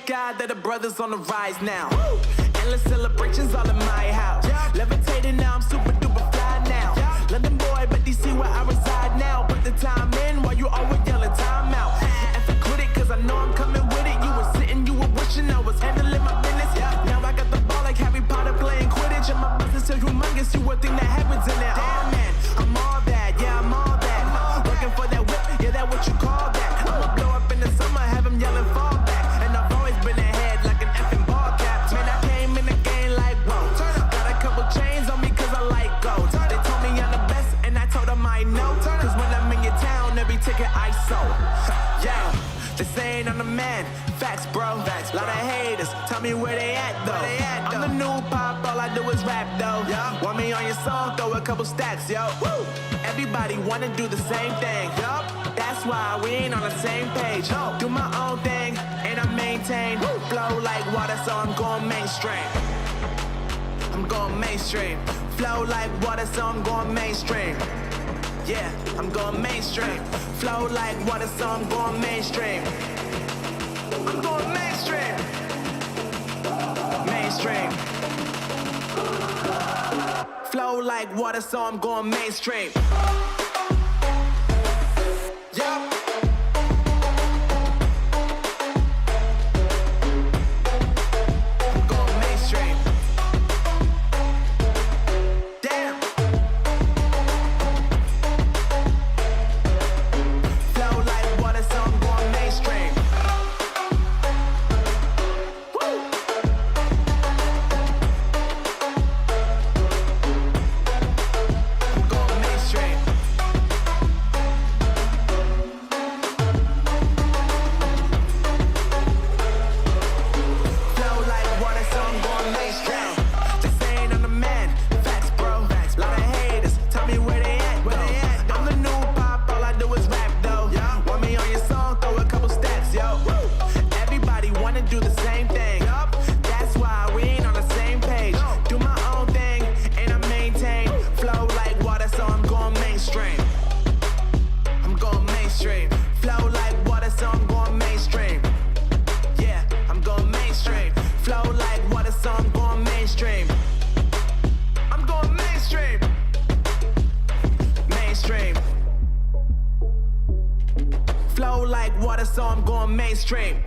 God that the brothers on the rise now. Endless celebrations all in my house. Levitating now, I'm super duper fly now. London boy, but DC where I reside now. Put the time in while you always yelling time out. And for quit it, cause I know I'm coming with it. You were sitting, you were wishing I was handling my business. Now I got the ball like Harry Potter playing Quidditch. And my business is humongous, you would think that happens in there. Damn man, I'm all that, yeah I'm all that. Working for that whip, yeah that what you call that. I'ma blow up in the summer, have him yelling fall back. And I've always been ahead like an effing ball cap. Man, I came in the game like whoa. Got a couple chains on me cause I like gold. They told me I'm the best and I told them I know. Cause when I'm in your town, every ticket I sold. Yeah, they saying I'm the man. Facts, bro. Facts, lot of haters. Tell me where they at though. I'm the new pop, all I do is rap though. Want me on your song, throw a couple stacks, yo. Woo! Everybody wanna do the same thing. Yup. That's why we ain't on the same page. Do my own thing and I maintain. Flow like water, so I'm going mainstream. I'm going mainstream. Flow like water, so I'm going mainstream. Yeah, I'm going mainstream. Flow like water, so I'm going mainstream. I'm going mainstream. Mainstream. like water, so I'm going mainstream. Yeah. Flow like water, so I'm going mainstream.